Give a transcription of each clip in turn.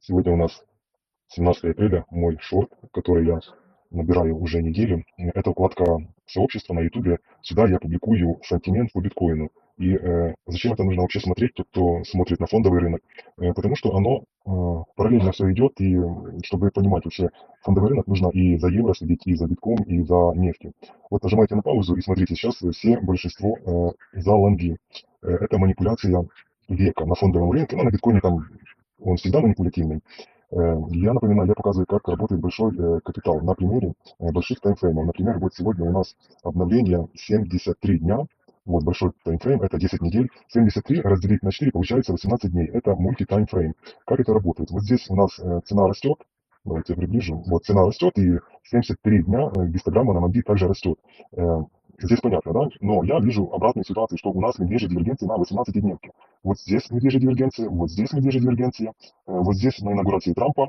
Сегодня у нас 17 апреля, мой шорт, который я набираю уже неделю. Это вкладка сообщества на ютубе. Сюда я публикую сантимент по биткоину. И зачем это нужно вообще смотреть, тот, кто смотрит на фондовый рынок? Потому что оно параллельно все идет, и чтобы понимать вообще фондовый рынок, нужно и за евро следить, и за битком, и за нефтью. Вот нажимайте на паузу и смотрите, сейчас все большинство за лонги. Это манипуляция века на фондовом рынке, ну, на биткоине там он всегда манипулятивный. Я напоминаю, я показываю, как работает большой капитал на примере больших таймфреймов. Например, вот сегодня у нас обновление 73 дня. Вот большой таймфрейм, это 10 недель. 73 разделить на 4 получается 18 дней. Это мульти-таймфрейм. Как это работает? Вот здесь у нас цена растет. Давайте я приближу. Вот цена растет, и 73 дня гистограмма на MACD также растет. Э, Здесь понятно, да? Но я вижу обратную ситуацию, что у нас медвежья дивергенция на 18-дневке. Вот здесь медвежья дивергенция, вот здесь медвежья дивергенция, вот здесь на инаугурации Трампа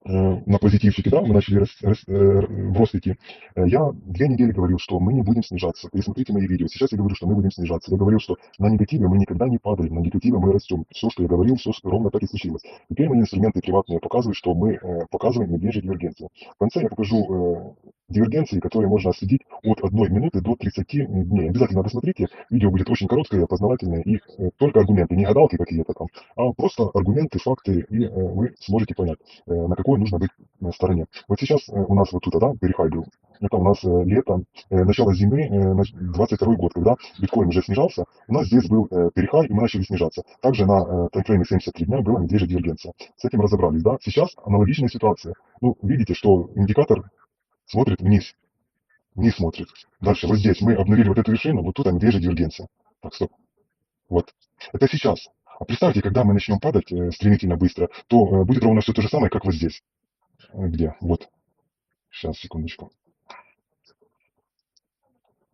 на позитивчике, да, мы начали в рост идти. Я 2 недели говорил, что мы не будем снижаться. Пересмотрите мои видео. Сейчас я говорю, что мы будем снижаться. Я говорил, что на негативе мы никогда не падаем, на негативе мы растем. Все, что я говорил, все ровно так и случилось. Теперь мои инструменты приватные показывают, что мы показываем медвежью дивергенцию. В конце я покажу дивергенции, которые можно следить от 1 минуты до 30 дней. Обязательно досмотрите. Видео будет очень короткое, познавательное, и только аргументы, не гадалки какие-то там, а просто аргументы, факты, и вы сможете понять, на какой нужно быть стороне. Вот сейчас у нас вот тут, да, перехай был. Это у нас лето, начало зимы, 22 год, когда биткоин уже снижался, у нас здесь был перехай, и мы начали снижаться. Также на таймфрейме 73 дня была медвежья дивергенция. С этим разобрались, да. Сейчас аналогичная ситуация. Ну, видите, что индикатор смотрит вниз, вниз смотрит. Дальше, вот здесь мы обновили вот эту вершину, вот тут медвежья дивергенция. Так, стоп. Вот. Это сейчас. А представьте, когда мы начнем падать стремительно быстро, то будет ровно все то же самое, как вот здесь. Где? Вот. Сейчас, секундочку.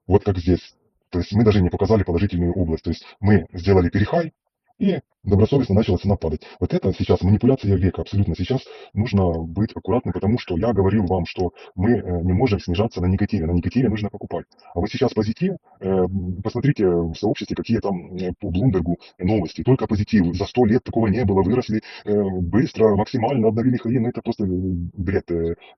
Вот как здесь. То есть мы даже не показали положительную область. То есть мы сделали перехай, и добросовестно начала цена падать. Вот это сейчас манипуляция века, абсолютно. Сейчас нужно быть аккуратным, потому что я говорил вам, что мы не можем снижаться на негативе. На негативе нужно покупать. А вот сейчас позитив, посмотрите в сообществе, какие там по Блумбергу новости. Только позитив. За 100 лет такого не было. Выросли быстро, максимально, обновили хаи. Ну это просто бред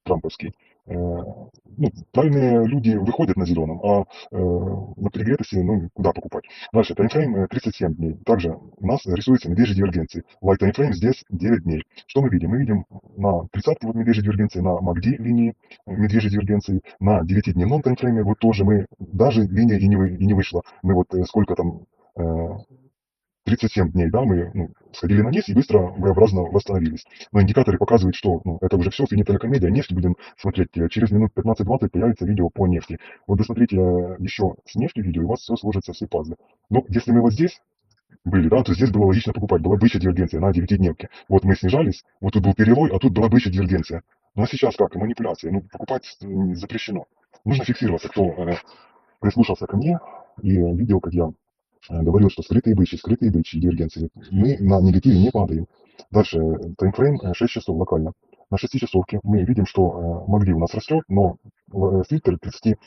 трамповский. Ну, правильные люди выходят на зеленом, а на перегретости, ну, куда покупать. Дальше, таймфрейм 37 дней. Также у нас рисуется медвежья дивергенции. Light таймфрейм здесь 9 дней. Что мы видим? Мы видим на 30-ке вот медвежьей дивергенции, на MACD линии медвежьей дивергенции, на 9-дневном таймфрейме вот тоже мы, даже линия и не вышла. Мы вот сколько там, 37 дней, да, мы сходили на низ и быстро V-образно восстановились. Но индикаторы показывают, что это уже все, финитная комедия, нефть будем смотреть. Через минут 15-20 появится видео по нефти. Вот досмотрите еще с нефтью видео, и у вас все сложится, все пазлы. Но если мы вот здесь были, да, то здесь было логично покупать, была бычья дивергенция на 9-дневке. Вот мы снижались, вот тут был перелой, а тут была бычья дивергенция. Ну а сейчас как? Манипуляция. Ну, покупать запрещено. Нужно фиксироваться, кто прислушался ко мне и видел, как я говорил, что скрытые бычьи дивергенции. Мы на негативе не падаем. Дальше, таймфрейм 6 часов локально. На 6-часовке мы видим, что MACD у нас растет, но фильтр 30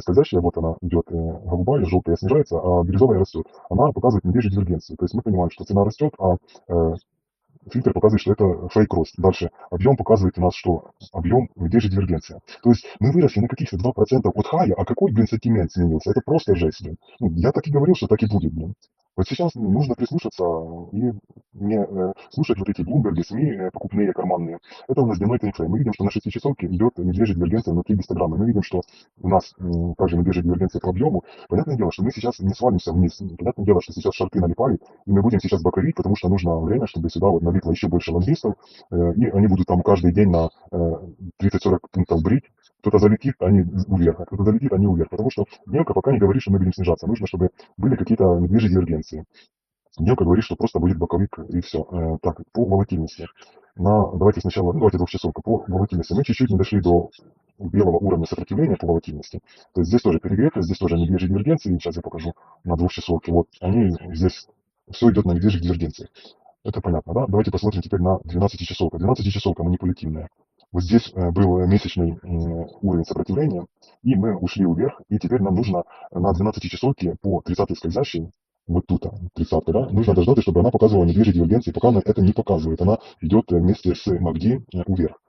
скользящая, вот она идет голубая, желтая снижается, а бирюзовая растет. Она показывает медвежью дивергенцию. То есть мы понимаем, что цена растет, а фильтр показывает, что это фейк рост. Дальше объем показывает у нас, что объем медвежья дивергенция. То есть мы выросли на каких-то 2% от хая, а какой, блин, сантимент сменился? Это просто жесть, блин. Ну, я так и говорил, что так и будет, блин. Вот сейчас нужно прислушаться и не слушать вот эти Блумберги, СМИ покупные, карманные. Это у нас дневной таймфрейм. Мы видим, что на 6-часовке идет медвежья дивергенция внутри гистограммы. Мы видим, что у нас также медвежья дивергенция по объему. Понятное дело, что мы сейчас не свалимся вниз. Понятное дело, что сейчас шарты налипают, и мы будем сейчас боковить, потому что нужно время, чтобы сюда вот налипло еще больше лонгистов, и они будут там каждый день на 30-40 пунктов брить. Кто-то залетит, они уверх, а кто-то залетит, они уверх. Потому что дневка пока не говорит, что мы будем снижаться. Нужно, чтобы были какие-то медвежьи дивергенции. Дневка говорит, что просто будет боковик и все. Так, по волатильности. Давайте сначала, давайте двухчасовка. По волатильности мы чуть-чуть не дошли до белого уровня сопротивления по волатильности. То есть здесь тоже перегрето, здесь тоже медвежьи дивергенции. Сейчас я покажу на двухчасовке. Вот они здесь, все идет на медвежьих дивергенциях. Это понятно, да? Давайте посмотрим теперь на 12-часовка. 12-часовка манипулятивная. Вот здесь был месячный уровень сопротивления, и мы ушли вверх, и теперь нам нужно на 12-часовке по 30-й скользящей вот тут, 30, да, нужно дождаться, чтобы она показывала медвежьи дивергенции, пока она это не показывает. Она идет вместе с MACD вверх.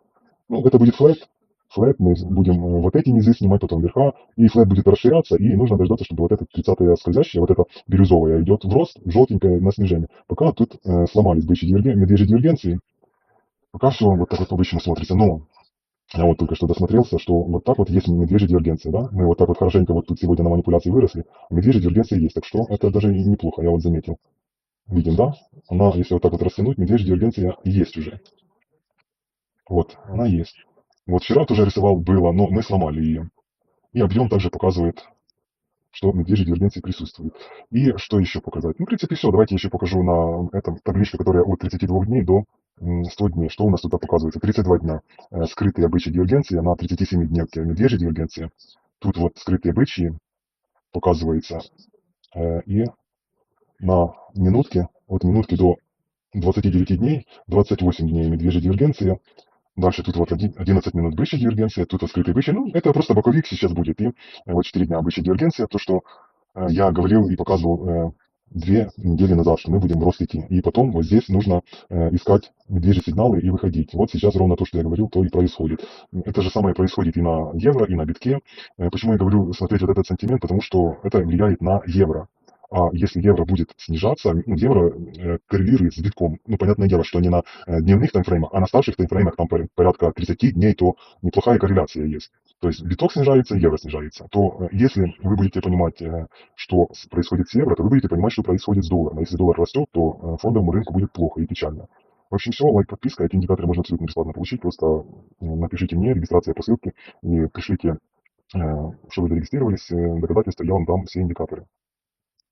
Ну, это будет флэт. Флэт, мы будем вот эти низы снимать, потом верха, и флэт будет расширяться, и нужно дождаться, чтобы вот эта 30-я скользящая, вот эта бирюзовая идет в рост, желтенькая на снижение. Пока тут сломались бычьи медвежьи дивергенции, пока все вот так вот по-бычьему смотрится. Но я вот только что досмотрелся, что вот так вот есть медвежьи дивергенции, да? Мы вот так вот хорошенько вот тут сегодня на манипуляции выросли, а медвежьи дивергенции есть, так что это даже и неплохо, я вот заметил. Видим, да? Она, если вот так вот растянуть, медвежья дивергенция есть уже. Вот, она есть. Вот вчера тоже рисовал было, но мы сломали ее. И объем также показывает, что медвежьи дивергенции присутствуют. И что еще показать? Ну, в принципе, все. Давайте еще покажу на этом табличке, которая от 32 дней до 100 дней. Что у нас тут показывается? 32 дня. Скрытые бычьи дивергенции, на 37 днях медвежьи дивергенции. Тут вот скрытые бычьи показывается. И на минутке, от минутки до 29 дней, 28 дней медвежья дивергенция. Дальше тут вот 11 минут бычья дивергенция, тут открытый бычий. Ну, это просто боковик сейчас будет. И вот 4 дня бычья дивергенция, то, что я говорил и показывал 2 недели назад, что мы будем в рост идти. И потом вот здесь нужно искать медвежьи сигналы и выходить. Вот сейчас ровно то, что я говорил, то и происходит. Это же самое происходит и на евро, и на битке. Почему я говорю смотреть вот этот сантимент? Потому что это влияет на евро. А если евро будет снижаться, ну, евро коррелирует с битком. Ну, понятное дело, что не на дневных таймфреймах, а на старших таймфреймах, там порядка 30 дней, то неплохая корреляция есть. То есть биток снижается, евро снижается. То если вы будете понимать, что происходит с евро, то вы будете понимать, что происходит с долларом. А если доллар растет, то фондовому рынку будет плохо и печально. В общем, все, лайк, подписка. Эти индикаторы можно абсолютно бесплатно получить. Просто напишите мне, регистрация по ссылке, и пришлите, что вы зарегистрировались, доказательства, я вам дам все индикаторы.